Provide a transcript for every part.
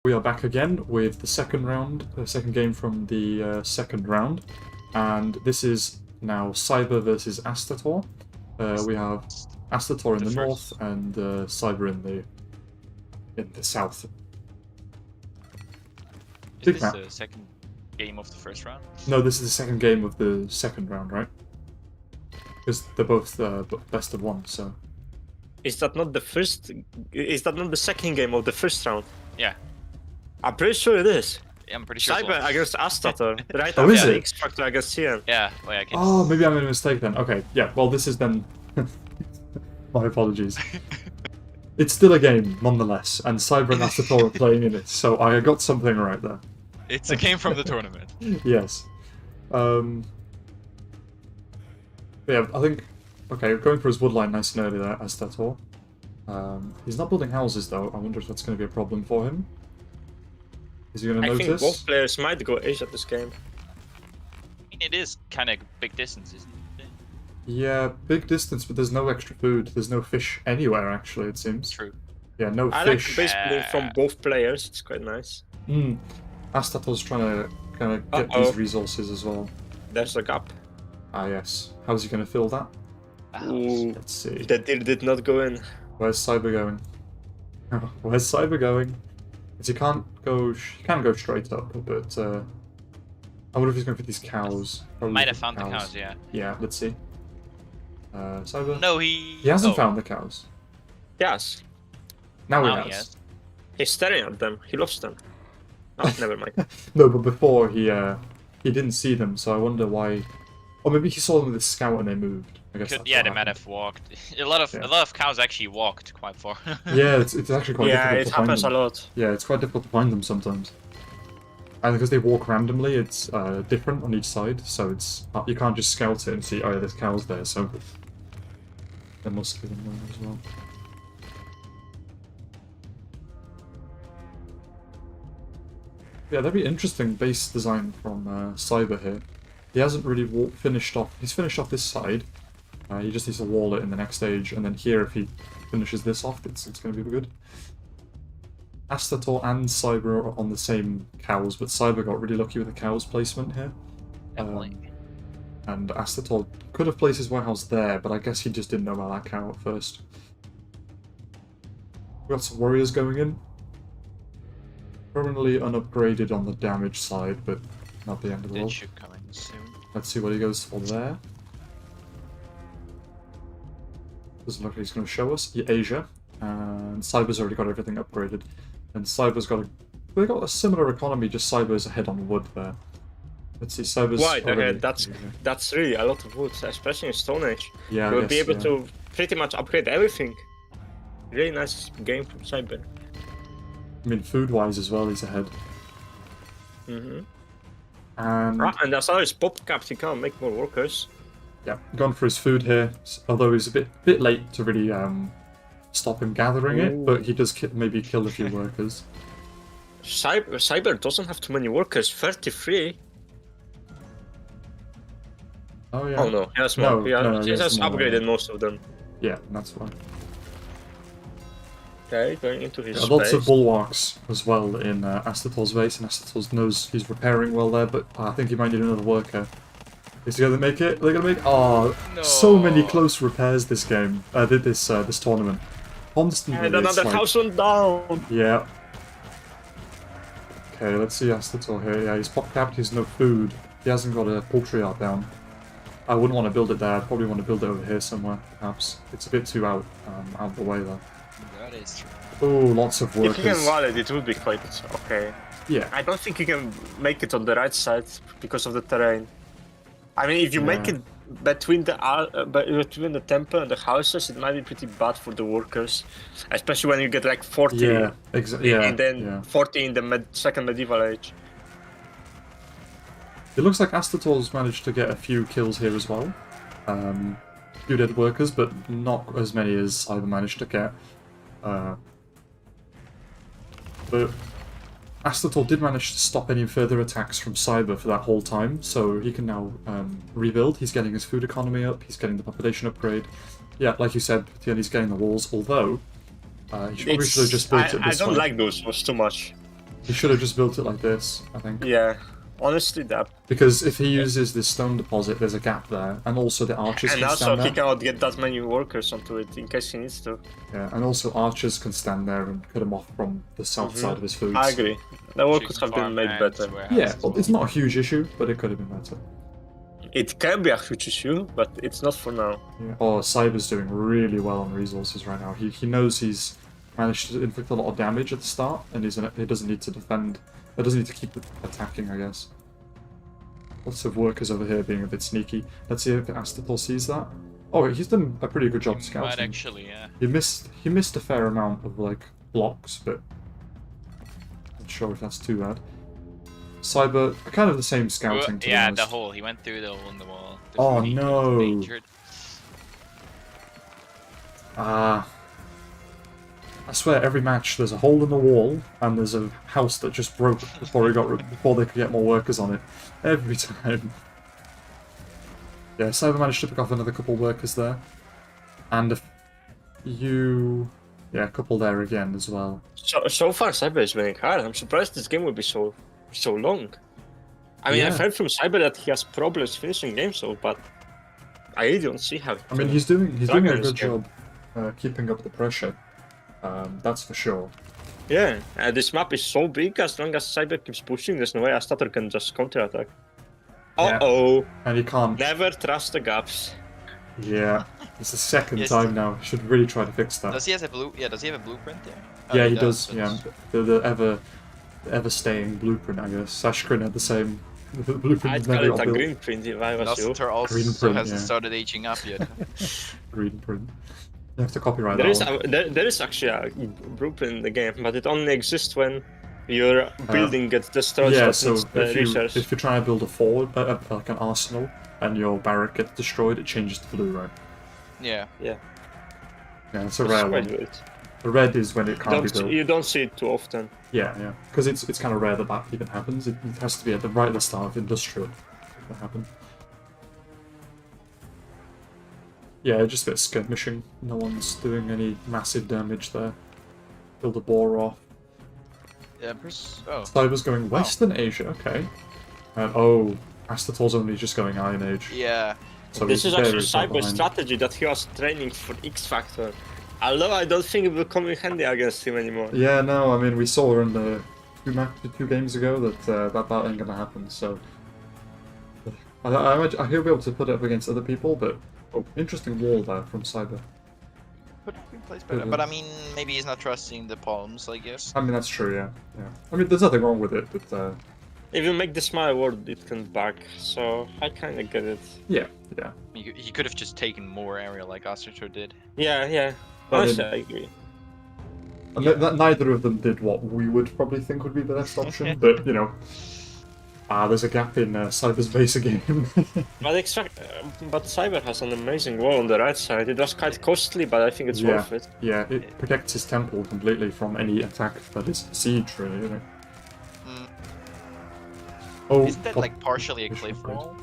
We are back again with the second round, the second game from the second round, and this is now Cyber versus Astator. We have Astator in the north and Cyber in the south. Is this the second game of the first round? No, this is the second game of the second round, right? Because they're both best of one, so. Is that not the first? Is that not the second game of the first round? Yeah. I'm pretty sure it is. Yeah, I'm pretty sure. Cyber against Astator, right? Oh, is it? X Factor against Cian. Yeah. Well, I can... Oh, maybe I made a mistake then. Okay, yeah. Well, this is then. My apologies. It's still a game, nonetheless, and Cyber and Astator are playing in it, so I got something right there. It's a game from the tournament. Yes. Yeah, I think. Okay, going for his woodline nice and early there, Astator. He's not building houses though. I wonder if that's going to be a problem for him. Is he going to notice? I think both players might go Asia this game. I mean, it is kind of big distance, isn't it? Yeah, big distance, but there's no extra food. There's no fish anywhere, actually, it seems. True. Yeah, no I fish. like base building from both players. It's quite nice. Astator's trying to kind of get these resources as well. There's a gap. Ah, yes. How's he going to fill that? Ooh, let's see. that deal did not go in. Where's Cyber going? Where's Cyber going? Because he can't go. He can go straight up, but I wonder if he's going for these cows. Probably Might have found the cows, yeah. Yeah, let's see. Cyber. No, he hasn't found the cows. Yes. Now Now he he has. has. He's staring at them. He loves them. Oh, never mind. No, but before he didn't see them, so I wonder why. Or maybe he saw them with a scout and they moved. I guess. Yeah, they might have walked. A lot of cows actually walked quite far. Yeah, it's actually quite yeah, difficult it to find happens them. a lot. Yeah, it's quite difficult to find them sometimes. And because they walk randomly, it's different on each side, so it's you can't just scout it and see, oh yeah, there's cows there, so there must be them there as well. Yeah, that'd be interesting base design from Cyber here. He hasn't really finished off. He's finished off this side. He just needs to wall it in the next stage, and then here, if he finishes this off, it's going to be good. Astator and Cyber are on the same cows, but Cyber got really lucky with the cows placement here. Definitely. And Astator could have placed his warehouse there, but I guess he just didn't know about that cow at first. We got some warriors going in. Permanently unupgraded on the damage side, but not the end of the world. Should come in soon. Let's see what he goes for there. Doesn't look like he's going to show us. Asia. And Cyber's already got everything upgraded. And Cyber's got they've got a similar economy, just Cyber's ahead on wood there. Let's see, Cyber's Wide ahead. already... That's really a lot of wood, especially in Stone Age. Yeah, You'll be able to pretty much upgrade everything. Really nice game from Cyber. I mean, food-wise as well, he's ahead. And as always, pop capped, he can't make more workers. Yeah, gone for his food here, although he's a bit late to really stop him gathering it, but he does maybe kill a few workers. Cyber doesn't have too many workers, 33. Oh yeah. Oh no, he has more. No, he has more, upgraded most of them. Yeah, that's why. Okay, going into his space. Lots of bulwarks as well in Astator's base, and Astator knows he's repairing well there, but I think he might need another worker. Is he gonna make it? Are they gonna make? Oh, no. So many close repairs this game. This tournament. Constantly. And another 1,000 down. Yeah. Okay, let's see Astator here. Yeah, he's pop capped. He's no food. He hasn't got a poultry yard down. I wouldn't want to build it there. I'd probably want to build it over here somewhere. Perhaps it's a bit too out of the way though. That is true. Oh, lots of workers. If you can wall it, it would be quite okay. Yeah. I don't think you can make it on the right side because of the terrain. I mean, if you make it between the temple and the houses, it might be pretty bad for the workers, especially when you get like 40. Yeah, exactly. Yeah, and then 40 in the second medieval age. It looks like Astator's managed to get a few kills here as well. Few dead workers, but not as many as I've managed to get. But Astator did manage to stop any further attacks from Cyber for that whole time, so he can now rebuild. He's getting his food economy up, he's getting the population upgrade. Yeah, like you said, he's getting the walls, although he probably should have just built it this way. I don't like those walls too much. He should have just built it like this, I think. Yeah, honestly, that. Because if he uses this stone deposit, there's a gap there, and also the archers And can also, stand he there. cannot get that many workers onto it in case he needs to. Yeah, and also archers can stand there and cut him off from the south side of his foods. I agree. The work could Chicken have been made farmlands, better. warehouses Yeah, as well, well. it's not a huge issue, but it could have been better. It can be a huge issue, but it's not for now. Yeah. Oh, Cyber's doing really well on resources right now. He knows he's managed to inflict a lot of damage at the start, and he doesn't need to defend. He doesn't need to keep attacking, I guess. Lots of workers over here being a bit sneaky. Let's see if Astator sees that. Oh, he's done a pretty good job Might scouting. actually, yeah. He missed a fair amount of like blocks, but not sure if that's too bad. Cyber, kind of the same scouting. To be Yeah, honest. the hole. He went through the hole in the wall. Oh, He was no. endangered. Ah. I swear, every match there's a hole in the wall and there's a house that just broke before they could get more workers on it. Every time. Yeah, Cyber managed to pick off another couple workers there, and a couple there again as well. So far, Cyber is winning hard. I'm surprised this game will be so long. I mean, Yeah. I've heard from Cyber that he has problems finishing games, so but I really don't see how. I mean, he's doing a Dragon good is good. job keeping up the pressure. That's for sure. Yeah, this map is so big. As long as Cyber keeps pushing, there's no way Astator can just counterattack. Yeah. Uh-oh. And he can't. Never trust the gaps. Yeah, it's the second Yes. time now. Should really try to fix that. Does he have a Does he have a blueprint there? Yeah, he does. but- Yeah, the ever staying blueprint, I guess. Sashkrin had the same. The blueprint I'd never call it got a built. green print if I was you. Astator also Green print, hasn't yeah. started aging up yet. Green print. You have to copyright There that is, one. there is actually a blueprint in the game, but it only exists when your building gets destroyed. Yeah, that so needs the research. if you're trying to build a forward, like an arsenal, and your barrack gets destroyed, it changes to blue, right? Yeah. Yeah, Yeah, it's a it's rare quite one. good. The red is when it can't be built. You don't see it too often. Yeah, yeah. Because it's kind of rare that even happens. It has to be at the right at the start of industrial that happen. Yeah, just a bit of skirmishing. No one's doing any massive damage there. Build a bore off. Yeah, oh. Cyber's going Western Asia, okay. Oh, Astator's only just going Iron Age. Yeah. So This he's is actually very far Cyber's behind. strategy that he was training for X Factor. Although I don't think it will come in handy against him anymore. Yeah, no, I mean, we saw in the two games ago that that ain't gonna happen, so... I imagine he'll be able to put it up against other people, but interesting wall there from Cyber. But he plays better. But I mean, maybe he's not trusting the palms, I guess. I mean, that's true, yeah. Yeah. I mean, there's nothing wrong with it, but If you make the smile word, it can back, so I kinda get it. yeah, yeah. He could have just taken more area like Astator did. Yeah. But Honestly, then- I agree. And neither of them did what we would probably think would be the best option, but, you know... there's a gap in Cyber's base again. But Cyber has an amazing wall on the right side. It was quite costly, but I think it's Yeah. worth it. Yeah, it protects his temple completely from any attack that is siege, really, isn't it? Mm. Oh, Isn't that like partially a cliff right. wall?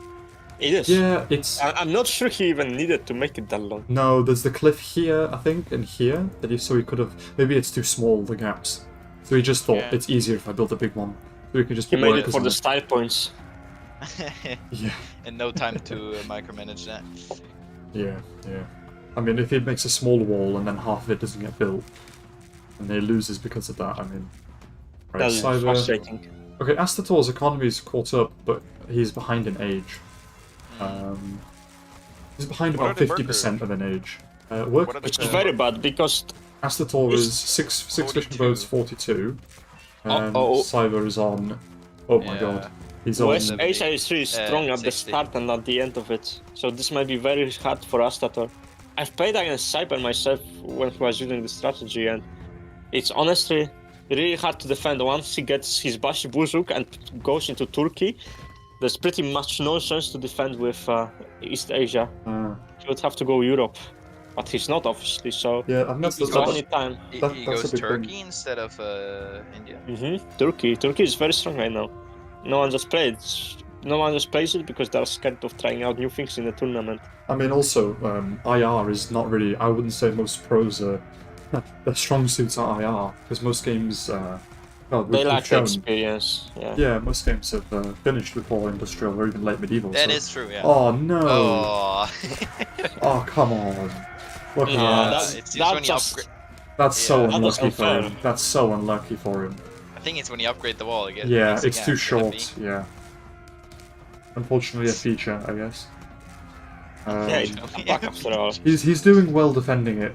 It is. Yeah, it's... I'm not sure he even needed to make it that long. No, there's the cliff here, I think, and here, so he could have... Maybe it's too small, the gaps. So he just thought, Yeah. it's easier if I build a big one. So we can just He put made it workers for on the style points. Yeah, And no time to micromanage that. yeah. I mean, if he makes a small wall and then half of it doesn't get built, and he loses because of that, I mean... Right, That's frustrating. Okay, Astator's economy's caught up, but he's behind in age. He's behind What about are the 50% of an age. Work, What are the Which is very bad because Astator Is- is six fishing 42. boats, 42. And Uh-oh. Cyber is on... Oh my Yeah. god. He's on... West 70, Asia is really strong at the 60. start and at the end of it. So this might be very hard for Astator. I've played against Cyber myself when he was using the strategy, and it's honestly really hard to defend. Once he gets his Bashi Buzuk and goes into Turkey, there's pretty much no chance to defend with East Asia. He would have to go Europe. But he's not, obviously, so yeah, and that's it's the... only time. He That's goes a big Turkey thing. instead of India. Turkey is very strong right now. No one just plays it because they're scared of trying out new things in the tournament. I mean, also, IR is not really... I wouldn't say most pros are... Their strong suits are IR, because most games well, They we've lack the shown. experience. Yeah. Yeah, most games have finished before Industrial or even late medieval. That so... is true, yeah. Oh no! Oh. Oh come on! Look at Yeah, that. It's that's when you just upgrade. That's so Yeah. That was unlucky for unfair. him. That's so unlucky for him. I think it's when you upgrade the wall. Yeah, it's too short. Yeah. Unfortunately, a feature, I guess. Yeah, it's back after all. He's doing well defending it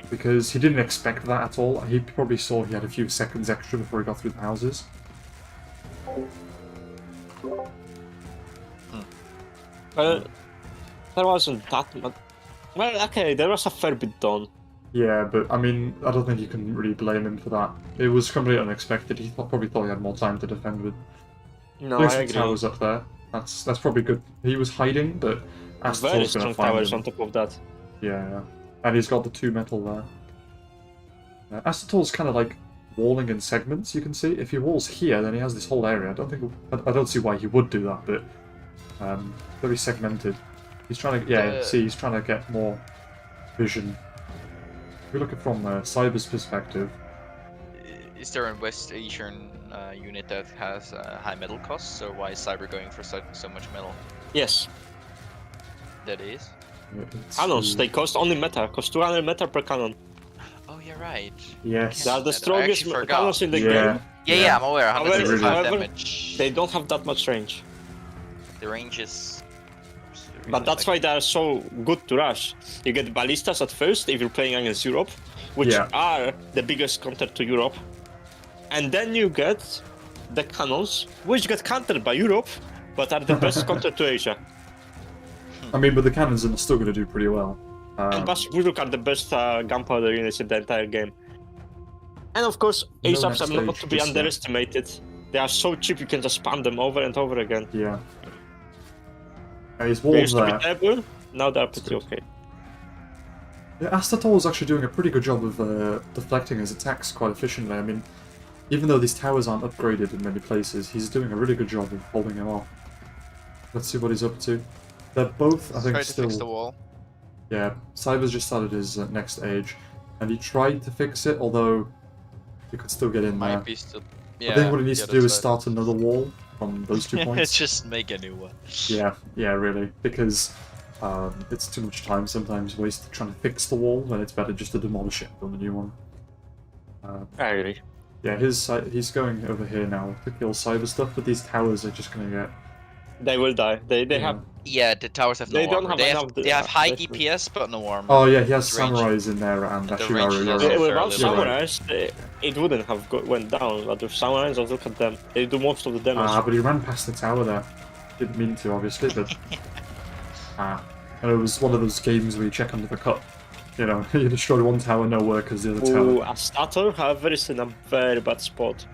because he didn't expect that at all. He probably saw he had a few seconds extra before he got through the houses. Well, there wasn't that much. Well, okay, there was a fair bit done. Yeah, but I mean, I don't think you can really blame him for that. It was completely unexpected. He probably thought he had more time to defend with. No, There's I some agree. towers up there. That's probably good. He was hiding, but Very Astator's gonna strong find towers him. on top of that. Yeah, and he's got the 2 metal there. Astator's kind of like walling in segments. You can see if he walls here, then he has this whole area. I don't see why he would do that, but very segmented. He's trying to he's trying to get more vision. If we look at it from Cyber's perspective, Is there a West Asian unit that has high metal costs, or why is Cyber going for so much metal? Yes. That is. Cannons, they cost only meta, cost 200 meta per cannon. Oh, you're right. Yes. They are the I strongest actually forgot. cannons in the Yeah. game. Yeah, I'm aware. However- 165 however, damage. They don't have that much range. The range is. really But that's why they are so good to rush. You get ballistas at first if you're playing against Europe, which Yeah. are the biggest counter to Europe. And then you get the cannons, which get countered by Europe, but are the best counter to Asia. I mean, but the cannons are still going to do pretty well. And Bashburuk are the best gunpowder units in the entire game. And of course, No ASAPs next are not stage, to be just, underestimated. They are so cheap you can just spam them over and over again. Yeah. His They walls used to be there. terrible, now they're pretty good. okay. Yeah, Astator is actually doing a pretty good job of deflecting his attacks quite efficiently. I mean, even though these towers aren't upgraded in many places, he's doing a really good job of holding him off. Let's see what he's up to. They're both, I think, Try to still... fix the wall. Yeah, Cyber's just started his next age, and he tried to fix it, although he could still get in there. Might be still. Yeah. I think what he needs the to do other is side. start another wall from those 2 points. Just make a new one. Yeah, really, because it's too much time sometimes wasted trying to fix the wall, and it's better just to demolish it and build a new one. I agree. Yeah, he's going over here now to kill Cyber stuff, but these towers are just gonna get... They will die. They have. Yeah, the towers have no They don't armor. have They have, enough they have high defense. DPS, but no armor. Oh yeah, he has The range- samurais in there and the Ashimaru. range is You're also right. Without fairly low. samurais, it wouldn't have went down. But with samurais, just look at them. They do most of the damage. But he ran past the tower there. Didn't mean to, obviously, but... And it was one of those games where you check under the cup. You know, you destroy one tower, no workers, the other Ooh, tower. Astator, however, is in a very bad spot.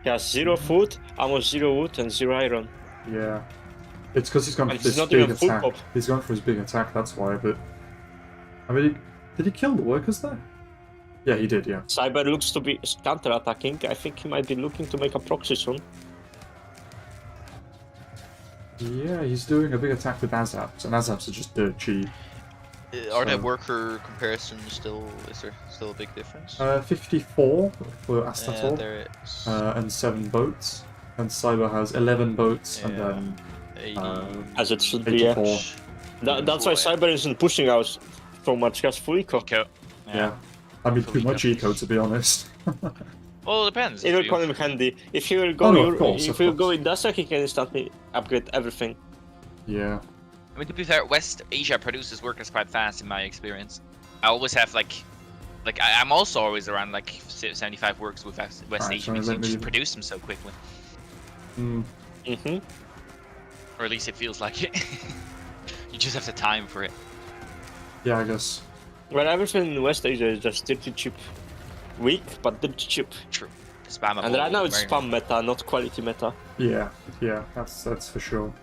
He has 0 food, almost 0 wood, and 0 iron. Yeah. It's because he's gone for And this he's not big even full attack. pop. He's gone for his big attack, that's why, but... I mean, did he kill the workers there? Yeah, he did, yeah. Cyber looks to be counter-attacking. I think he might be looking to make a proxy soon. Yeah, he's doing a big attack with Azaps, and Azaps are just dirt cheap. Are the So- worker comparisons still? Is there still a big difference? 54 for Yeah, Astator, there is. and 7 boats. And Cyber has 11 boats, and Yeah. then 80. As it should be, yeah. 84. That's why Cyber isn't pushing out so much. He has full eco. Eco. Yeah. I mean, too much eco, to be honest. Well, it depends. It if will you- come in handy. If he will go, Oh, no, of course, if of he will course. go in Dacia, he can instantly upgrade everything. Yeah. I mean, to be fair, West Asia produces workers quite fast in my experience. I always have I'm also always around like 75 works with West Alright, Asia so because let you me- just produce them so quickly, Mm, Mm-hmm. or at least it feels like it. You just have the time for it. yeah, I guess. Well, everything in West Asia is just dirty cheap. Weak, but dirty cheap. True. Spammable. And right now it's very spam meta, not quality meta. Yeah, that's for sure.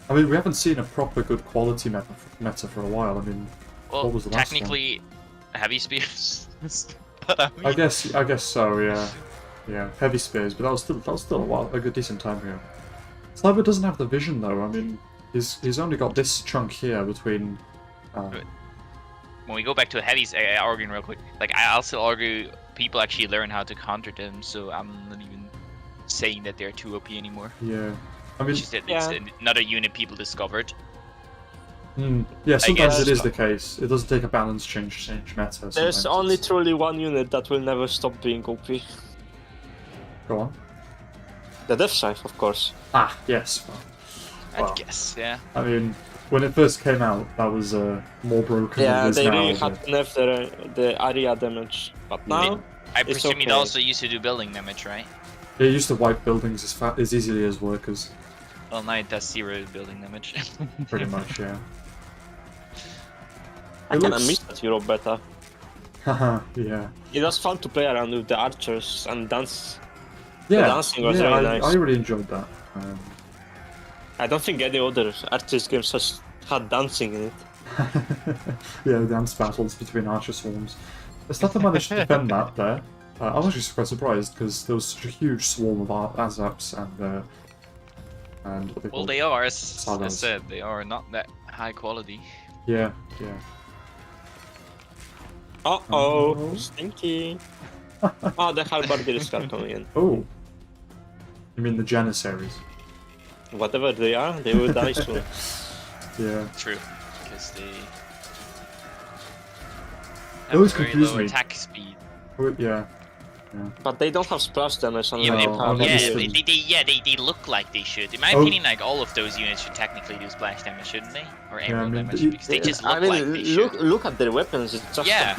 I mean, we haven't seen a proper good quality meta for a while. I mean, Well, what was the last one? technically, heavy spears. But I mean, I guess so. Yeah, yeah, heavy spears, but that was still a good decent time ago. Cyber doesn't have the vision though. I mean, he's only got this chunk here between. when we go back to heavies, arguing real quick, like I'll still argue people actually learn how to counter them, so I'm not even saying that they're too OP anymore. Yeah. I mean, It's just that it's another unit people discovered. yeah, sometimes guess. it is the case. It doesn't take a balance change meta. There's sometimes only it's- truly one unit that will never stop being OP. Go on. The Death Scythe, of course. Ah, yes. I Well, guess, yeah. I mean, when it first came out, that was more broken than Yeah, it is they now. really but- had to nerf the area damage. But now, I It's presume it okay. also used to do building damage, right? It used to wipe buildings as easily as workers, Well, now it does 0 building damage. pretty much, yeah. I It kinda looks- miss that Europe beta. Haha, yeah. It was fun to play around with the archers and dance. Yeah, dancing was yeah, really I nice. really enjoyed that. I don't think any other archers games has had dancing in it. Yeah, the dance battles between archer swarms. It's not that managed to defend that there. I was actually quite surprised because there was such a huge swarm of Azaps and what they call Well, they are, as I Salas. said, they are not that high quality. Yeah, yeah. Uh-oh, Oh. stinky. Oh, the halberdiers are coming in. Oh, you mean the Janissaries? Whatever they are, they will die soon. Yeah. True, because they It always very confused low me. attack speed. Oh, yeah. But they don't have splash damage Yeah, unlike they, No, halberdiers. they look like they should. In my Oh. opinion, like all of those units should technically do splash damage, shouldn't they? Or Yeah, I arrow mean, damage, the- because they just look I mean, like they look should. look at their weapons. It's just Yeah.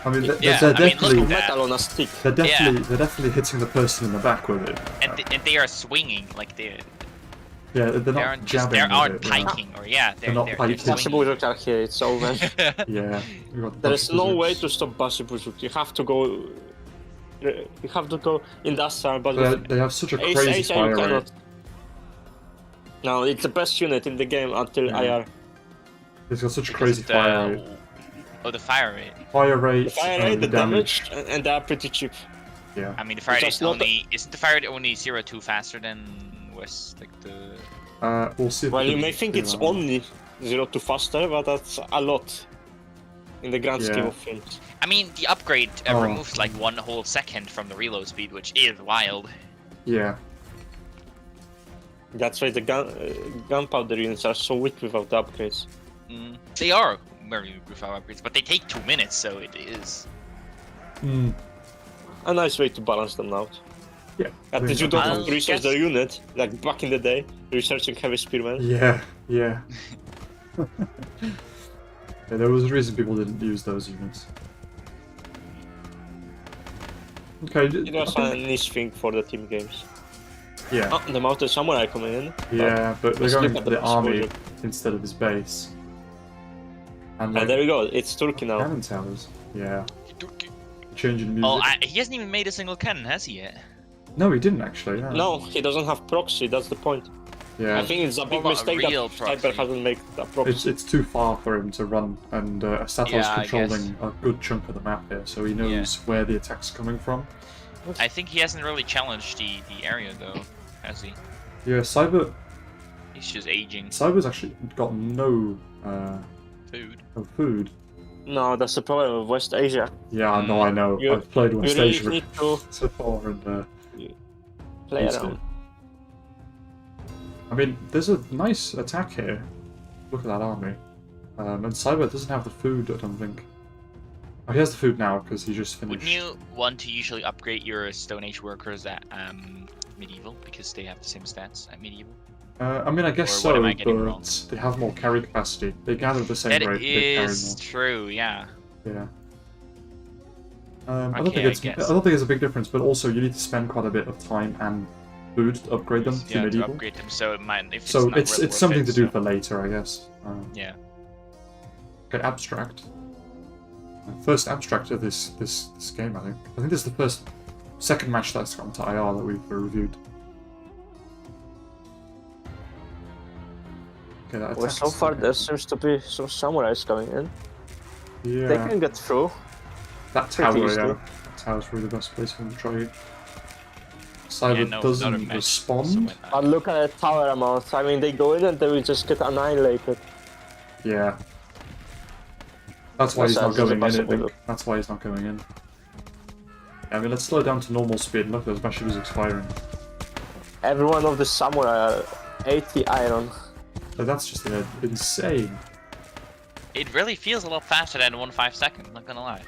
I mean, Yeah, they're I mean, look definitely at that. metal on a stick. they're definitely hitting the person in the back with it. And they are swinging, like they Yeah, they're they not aren't just jabbing they aren't with it. they're not- piking, or yeah, They're not they're piking. Basibu swinging. are here, it's over. Yeah. we got There is Dutch no way wizards. to stop Basibu. You have to go. You have to go industrial, but They have such a Ace crazy Ace fire you rate. cannot. No, it's the best unit in the game until Yeah. IR. It's got such a Because crazy of the- fire rate. Oh, the fire rate. Fire rate, The fire rate, and the damage, and they are pretty cheap. Yeah. I mean, the fire It's rate just not only isn't the fire rate only 0-2 faster than West, like the. We'll see. If Well, we you can may think do it's that. only 0 to faster, but that's a lot in the grand scheme Yeah. of things. I mean, the upgrade Oh. removes like 1 whole second from the reload speed, which is wild. Yeah. That's why the gunpowder units are so weak without the upgrades. They are very weak without upgrades, but they take 2 minutes, so it is. Mm. A nice way to balance them out. Yeah. At I least you think don't that- have to research their unit, like back in the day, researching heavy spearmen. Yeah. Yeah. Yeah, there was a reason people didn't use those units. Okay. It was a niche thing for the team games. Yeah. Oh, the mounted samurai coming in. Yeah, but they're let's going look to at the the army exposure. instead of his base. And And like there we go, it's Turkey now. cannon towers. Yeah. Changing music. Oh, he hasn't even made a single cannon, has he yet? No, he didn't actually. No, he doesn't have proxy, that's the point. Yeah. I think it's a big Well, not a mistake that real Sniper proxy. hasn't made a proxy. It's too far for him to run, and Astator's Yeah, I controlling a good chunk of the map here, so he knows where the attack's coming from. I think he hasn't really challenged the area though, has he? Yeah, Cyber's He's just aging. actually got no Food. food. No, that's the problem with West Asia. Yeah, no, I know. You- I've played You West really Asia need to so far, and play used around. it. I mean, there's a nice attack here. Look at that army. And Cyber doesn't have the food, I don't think. Oh, he has the food now because he just finished. Wouldn't you want to usually upgrade your Stone Age workers at medieval because they have the same stats at medieval? I mean, I guess Or what so, am I getting wrong? but they have more carry capacity. They gather the same That rate. They carry is true, yeah. more. Yeah. I don't Okay, think it's. I guess. I don't think it's a big difference, but also you need to spend quite a bit of time and food to upgrade them to Yeah, to medieval. upgrade them, so it might. If So it's not it's really worth something it, to do so- for later, I guess. Yeah. Okay, abstract. First abstract of this game, I think. I think this is the second match that's gone to IR that we've reviewed. Okay, that Well, attack so is far okay. there seems to be some samurais coming in. Yeah, They can get through. that pretty tower, easily. yeah. That tower's probably the best place for them to try it. Cyber Yeah, no, not a doesn't match, respond. so why not? But look at the tower amount. I mean, they go in and they will just get annihilated. Yeah. That's why he's That not sounds going in, I impossible. think. That's why he's not going in. I mean, let's slow down to normal speed. Look, those Bashi Buzuk's firing. Every one of the samurai are 80 iron. Like, that's just insane. It really feels a lot faster than 1.5 seconds, not gonna lie.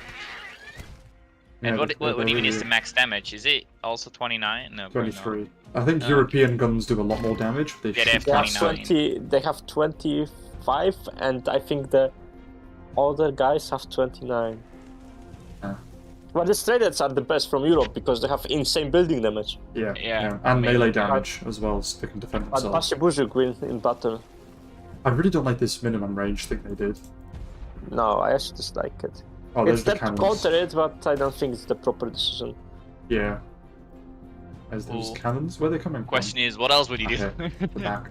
Yeah, And what they're even is really- the max damage? Is it also 29? No, probably not. 23. I think Oh, European guns do a lot more damage. But Yeah, they have They have 29. They have 25, and I think the other guys have 29. Yeah. Well, the Stradets are the best from Europe because they have insane building damage. Yeah, Yeah, and melee melee damage as well, so they can defend But themselves. Bashibuzuk win in battle. I really don't like this minimum range thing they did. No, I actually dislike it. Oh, there's It's the there to cannons. counter it, but I don't think it's the proper decision. Yeah. There's those Ooh. cannons. Where are they coming Question is, what else would you do? from? Okay, the back.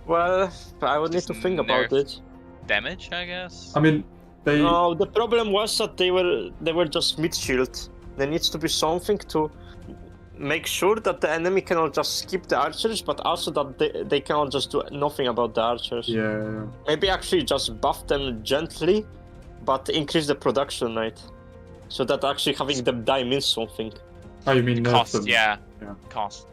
Well, I would need Just to think about nerf. it. Damage, I guess. I mean, they. No, the problem was that they were just mid shield. There needs to be something to make sure that the enemy cannot just skip the archers, but also that they cannot just do nothing about the archers. Yeah. Maybe actually just buff them gently, but increase the production rate, so that actually having them die means something. Oh, you mean nerf Cost, them? yeah. Yeah. Cost.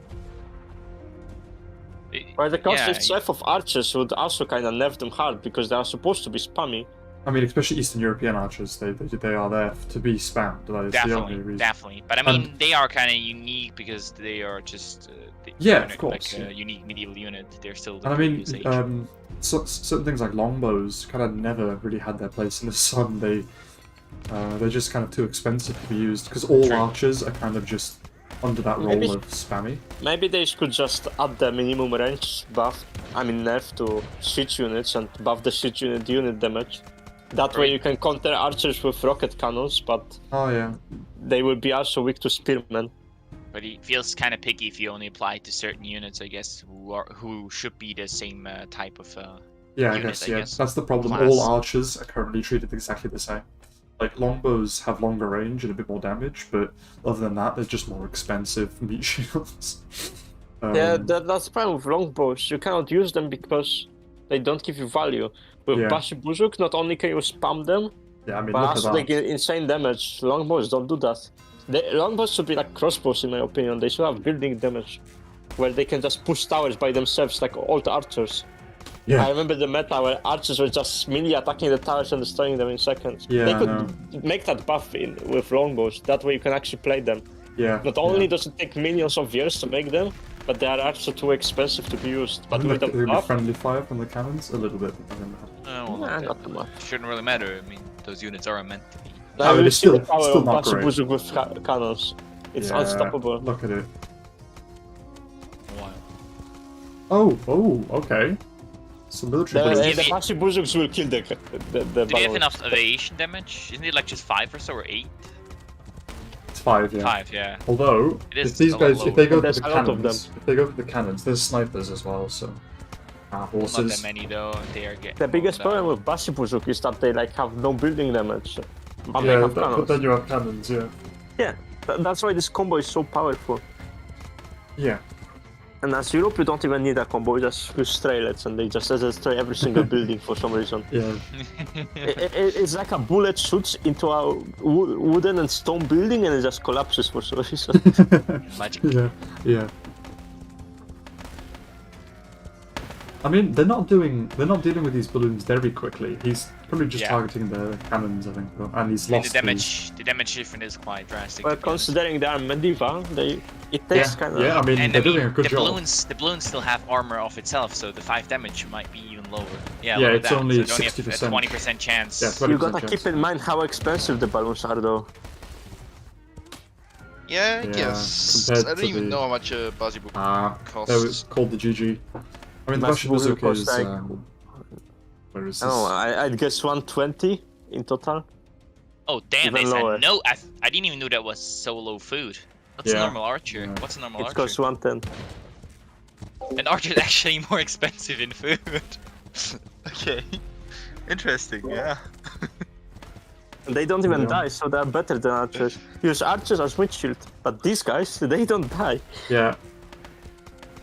Well, the cost Yeah, itself of archers would also kind of nerf them hard because they are supposed to be spammy. I mean, especially Eastern European archers, they are there to be spammed. That is the only Definitely, reason. definitely. But I mean, they are kind of unique because they are just Yeah, unit, of course, like yeah. a unique medieval unit. They're still the And I mean, previous age. certain things like longbows kind of never really had their place in the sun. They're just kind of too expensive to be used because all True. archers are kind of just under that role Maybe- of spammy. Maybe they could just add the minimum range buff, I mean nerf to siege units and buff the siege unit damage. That way Right. you can counter archers with rocket cannons, but Oh yeah, they will be also weak to spearmen. But it feels kind of picky if you only apply it to certain units, I guess, who should be the same type of. yeah. I Unit, guess I yeah. guess. That's the problem. Class. All archers are currently treated exactly the same. Like longbows have longer range and a bit more damage, but other than that, they're just more expensive meat shields. Yeah, that's the problem with longbows. You cannot use them because they don't give you value. With Yeah. Bashibuzuk, not only can you spam them, yeah. I mean, but look at also that. they get insane damage. Longbows don't do that. Longbows should be like crossbows in my opinion. They should have building damage, where they can just push towers by themselves like old archers. I Yeah, remember the meta where archers were just melee attacking the towers and destroying them in seconds. Yeah, they I could make that buff with longbows. That way you can actually play them. yeah. Not only yeah. does it take millions of years to make them, but they are also too expensive to be used. I But think with the they're gonna be buff, friendly fire from the cannons a little bit. not too much. Shouldn't really matter. I mean, those units are meant to be. Now mean, you it's see the still- power still of not great. Bashibuzuk with cannons. It's Yeah, unstoppable. Look at it. Wow. Oh, okay. Some military The, balloons. the Bashibuzuks will kill the Do they have balloons. enough aviation damage? Isn't it like just 5 or so, or 8? It's 5, yeah. 5, yeah. Although, It is if these a lot guys, if they go lower. for There's the a lot of cannons, if they go for the cannons, there's snipers as well. So, Not horses. that many though. They are getting. The biggest blown problem down. with Bashibuzuk is that they like have no building damage. But they Yeah, have but cannons. then you have cannons. Yeah. Yeah, that's why this combo is so powerful. Yeah. And as Europe, you don't even need a combo, you just use straylets and they just destroy every single building for some reason. Yeah. It's like a bullet shoots into a wooden and stone building and it just collapses for some reason. Magic. Yeah. Yeah. I mean, they're not dealing with these balloons very quickly. He's probably just Yeah. targeting the cannons, I think, and he's I mean, lost the damage difference is quite drastic. But to be honest. considering they are medieval, it takes Yeah, kind of... yeah. I mean, And they're I mean, doing a good the job. balloons still have armor of itself, so the 5 damage might be even lower. Yeah, Yeah, look at it's that. only so you only have 60%. a 20% chance. Yeah, 20% You gotta chance. keep in mind how expensive the balloons are though. Yeah, I Yeah, guess. compared I don't to even the- know how much a Bazibu Ah, costs. that was called the GG. I mean, the That's Russian bazooka cost is. like- Where is this? Oh, I'd guess 120 in total. Oh damn! Even They said lower. no. I didn't even know that was so low food. What's a Yeah, normal archer? yeah. What's a normal It archer? costs 110. An archer is actually more expensive in food. Okay. Interesting, yeah. And they don't even Yeah. die, so they're better than archers. Use archers as windshield, but these guys, they don't die. Yeah.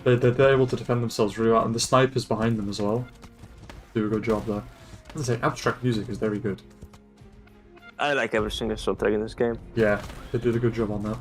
They're able to defend themselves really well, and the snipers behind them as well do a good job there. As I say, abstract music is very good. I like every single shot tag in this game. Yeah, they did a good job on that.